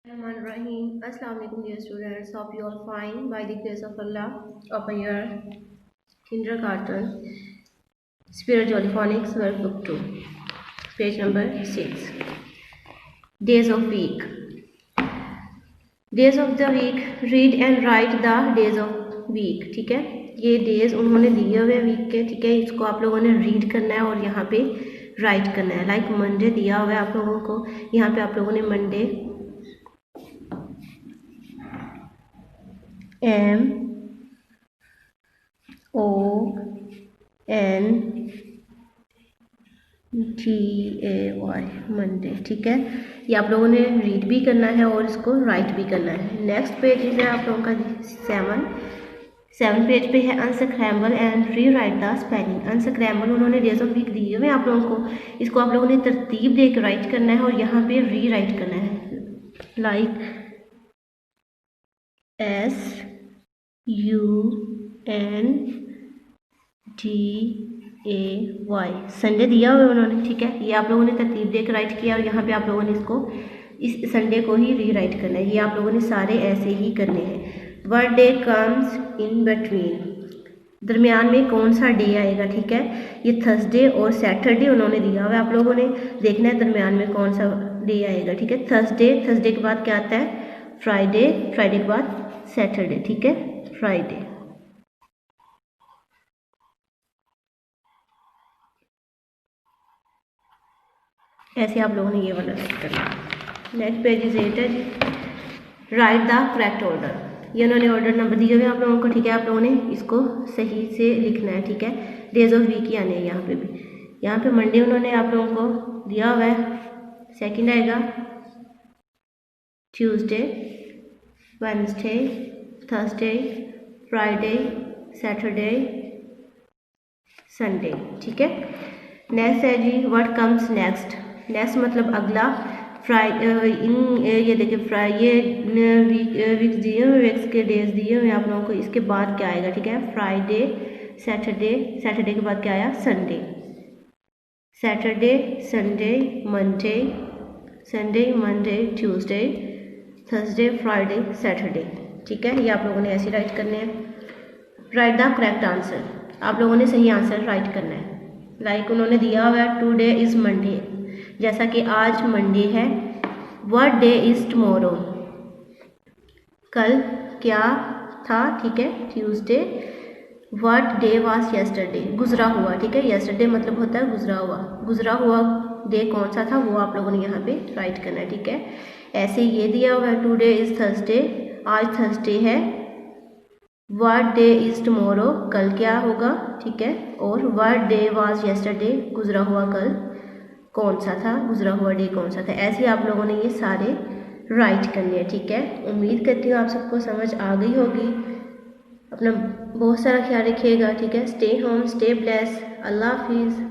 Rahim. Assalamu alaikum dear students. Hope you all fine by the grace of Allah. Open your kindergarten spiritual phonics workbook 2, page number 6. Days of week. Days of the week. Read and write the days of week. ठीक है, ये days उन्होंने दिए हुए week के. ठीक है, इसको आप लोगों ने रीड करना है और यहाँ पे राइट करना है. लाइक मंडे दिया हुआ है आप लोगों को, यहाँ पे आप लोगों ने मंडे MONDAY मंडे. ठीक है, ये आप लोगों ने रीड भी करना है और इसको राइट भी करना है. नेक्स्ट पेज है आप लोगों का 7 पेज पे है unscramble and re right the spelling. Unscramble उन्होंने डेज ऑफ वीक दिए हुए आप लोगों को, इसको आप लोगों ने तरतीब दे के राइट करना है और यहाँ पे री राइट करना है. लाइक SUNDAY संडे दिया हुआ है उन्होंने. ठीक है, ये आप लोगों ने तरतीब दे के राइट किया और यहाँ पे आप लोगों ने इसको इस संडे को ही री राइट करना है. ये आप लोगों ने सारे ऐसे ही करने हैं. What day comes in between, दरमियान में कौन सा डे आएगा. ठीक है, ये थर्सडे और सैटरडे उन्होंने दिया हुआ है, आप लोगों ने देखना है दरमियान में कौन सा डे आएगा. ठीक है, थर्सडे के बाद क्या आता है, फ्राइडे के बाद सैटरडे. ठीक है, फ्राइडे. ऐसे आप लोगों ने ये वाला राइट करना. नेक्स्ट पेज इज 8 है जी. Write the correct order. ये उन्होंने ऑर्डर नंबर दिए हुए आप लोगों को. ठीक है, आप लोगों ने इसको सही से लिखना है. ठीक है, डेज ऑफ वीक ही आने हैं यहाँ पे भी. यहाँ पे मंडे उन्होंने आप लोगों को दिया हुआ है, सेकंड आएगा Tuesday, Wednesday, Thursday, Friday, Saturday, Sunday. ठीक है, नेक्स्ट है जी व्हाट कम्स नेक्स्ट. नेक्स्ट मतलब अगला. ये देखिए ये वीक्स दिए हुए, वीक्स के डेज दिए हुए आप लोगों को. इसके बाद क्या आएगा. ठीक है, फ्राइडे, सैटरडे के बाद क्या आया, Sunday. Saturday, Sunday, Monday, Tuesday, Thursday, Friday, Saturday. ठीक है, ये आप लोगों ने ऐसे राइट करने हैं. Right the correct answer. आप लोगों ने सही आंसर राइट करना है. लाइक उन्होंने दिया हुआ है टुडे इज़ मंडे, जैसा कि आज मंडे है. व्हाट डे इज़ टुमारो, कल क्या था. ठीक है, Tuesday. What day was yesterday, गुजरा हुआ. ठीक है, यस्टरडे मतलब होता है गुजरा हुआ डे कौन सा था वो आप लोगों ने यहाँ पे राइट करना है. ठीक है, ऐसे ये दिया हुआ है टुडे इज़ थर्सडे, आज थर्सडे है. व्हाट डे इज़ टुमारो, कल क्या होगा. ठीक है, और व्हाट डे वाज यस्टरडे, गुजरा हुआ कल कौन सा था, गुजरा हुआ डे कौन सा था. ऐसे आप लोगों ने ये सारे राइट करने हैं. ठीक है, उम्मीद करती हूँ आप सबको समझ आ गई होगी. अपना बहुत सारा ख्याल रखिएगा. ठीक है, स्टे होम, स्टे ब्लेस. अल्लाह हाफिज़.